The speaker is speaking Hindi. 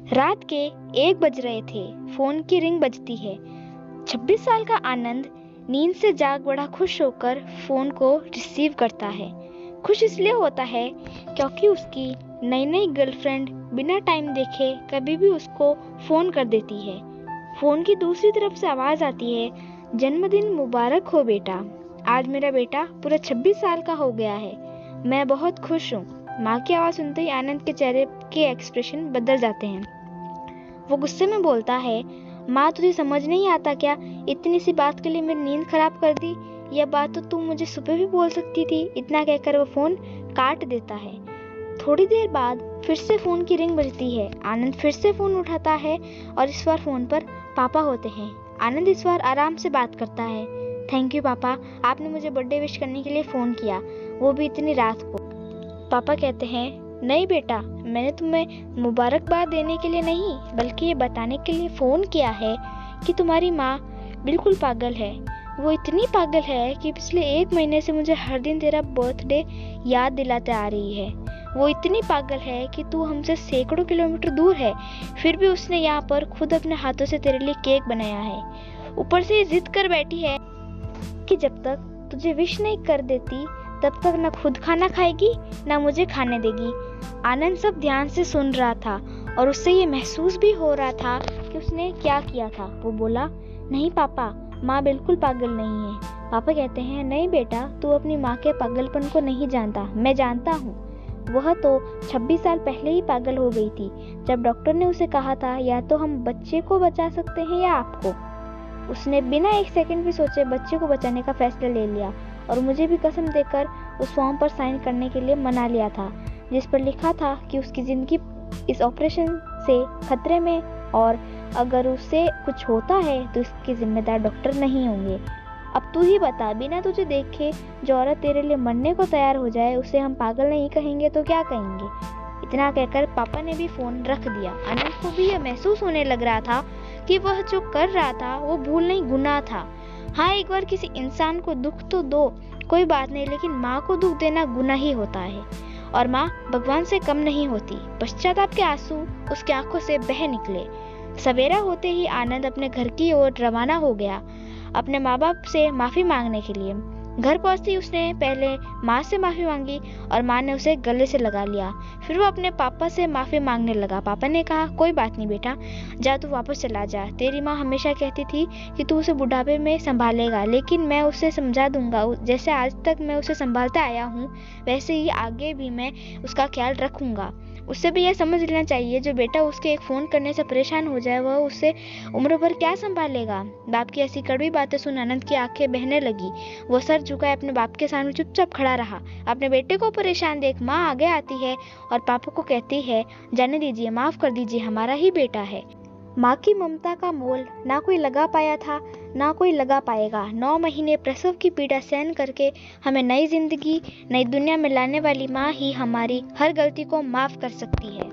रात के 1 बज रहे थे। फोन की रिंग बजती है। 26 साल का आनंद नींद से जाग बड़ा खुश होकर फोन को रिसीव करता है। खुश इसलिए होता है क्योंकि उसकी नई नई गर्लफ्रेंड बिना टाइम देखे कभी भी उसको फोन कर देती है। फोन की दूसरी तरफ से आवाज आती है, जन्मदिन मुबारक हो बेटा, आज मेरा बेटा पूरा 26 साल का हो गया है, मैं बहुत खुश हूँ। माँ की आवाज सुनते ही आनंद के चेहरे के एक्सप्रेशन बदल जाते हैं। वो गुस्से में बोलता है, माँ तुझे समझ नहीं आता क्या, इतनी सी बात के लिए मेरी नींद खराब कर दी। यह बात तो तुम मुझे सुबह भी बोल सकती थी। इतना कहकर वो फोन काट देता है। थोड़ी देर बाद फिर से फोन की रिंग बजती है। आनंद फिर से फोन उठाता है और इस बार फोन पर पापा होते हैं। आनंद इस बार आराम से बात करता है। थैंक यू पापा, आपने मुझे बर्थडे विश करने के लिए फोन किया, वो भी इतनी रात को। पापा कहते हैं, नहीं बेटा, मैंने तुम्हें मुबारकबाद देने के लिए नहीं बल्कि ये बताने के लिए फ़ोन किया है कि तुम्हारी माँ बिल्कुल पागल है। वो इतनी पागल है कि पिछले 1 महीने से मुझे हर दिन तेरा बर्थडे याद दिलाते आ रही है। वो इतनी पागल है कि तू हमसे सैकड़ों किलोमीटर दूर है, फिर भी उसने यहाँ पर खुद अपने हाथों से तेरे लिए केक बनाया है। ऊपर से जिद कर बैठी है कि जब तक तुझे विश नहीं कर देती तब तक न खुद खाना खाएगी न मुझे खाने देगी। आनंद सब ध्यान से सुन रहा था और उससे ये महसूस भी हो रहा था कि उसने क्या किया था। वो बोला, नहीं पापा, माँ बिल्कुल पागल नहीं है। पापा कहते हैं, नहीं बेटा, तू अपनी माँ के पागलपन को नहीं जानता, मैं जानता हूँ। वह तो 26 साल पहले ही पागल हो गई थी जब डॉक्टर ने उसे कहा था या तो हम बच्चे को बचा सकते हैं या आपको। उसने बिना 1 सेकंड भी सोचे बच्चे को बचाने का फैसला ले लिया और मुझे भी कसम देकर उस फॉर्म पर साइन करने के लिए मना लिया था जिस पर लिखा था कि उसकी ज़िंदगी इस ऑपरेशन से खतरे में और अगर उसे कुछ होता है तो इसके जिम्मेदार डॉक्टर नहीं होंगे। अब तू ही बता, बिना तुझे देखे जो औरत तेरे लिए मरने को तैयार हो जाए उसे हम पागल नहीं कहेंगे तो क्या कहेंगे। इतना कहकर पापा ने भी फ़ोन रख दिया। आनंद को भी यह महसूस होने लग रहा था कि वह जो कर रहा था वो भूल नहीं, गुनाह था। हाँ, एक बार किसी इंसान को दुख तो दो, कोई बात नहीं, लेकिन माँ को दुख देना गुनाह ही होता है और माँ भगवान से कम नहीं होती। पश्चाताप के आंसू उसकी आंखों से बह निकले। सवेरा होते ही आनंद अपने घर की ओर रवाना हो गया, अपने माँ बाप से माफ़ी मांगने के लिए। घर पहुंचते ही उसने पहले माँ से माफ़ी मांगी और माँ ने उसे गले से लगा लिया। फिर वो अपने पापा से माफ़ी मांगने लगा। पापा ने कहा, कोई बात नहीं बेटा, जा तू वापस चला जा। तेरी माँ हमेशा कहती थी कि तू उसे बुढ़ापे में संभालेगा, लेकिन मैं उसे समझा दूंगा। जैसे आज तक मैं उसे संभालता आया हूँ वैसे ही आगे भी मैं उसका ख्याल रखूंगा। उससे भी यह समझ लेना चाहिए, जो बेटा उसके एक फ़ोन करने से परेशान हो जाए वह उससे उम्र भर क्या संभालेगा। बाप की ऐसी कड़वी बातें सुन आनंद की आंखें बहने लगी। वो सर झुकाए अपने बाप के सामने चुपचाप खड़ा रहा। अपने बेटे को परेशान देख माँ आगे आती है और पापा को कहती है, जाने दीजिए, माफ़ कर दीजिए, हमारा ही बेटा है। माँ की ममता का मोल ना कोई लगा पाया था ना कोई लगा पाएगा। 9 महीने प्रसव की पीड़ा सहन करके हमें नई जिंदगी, नई दुनिया में लाने वाली माँ ही हमारी हर गलती को माफ़ कर सकती है।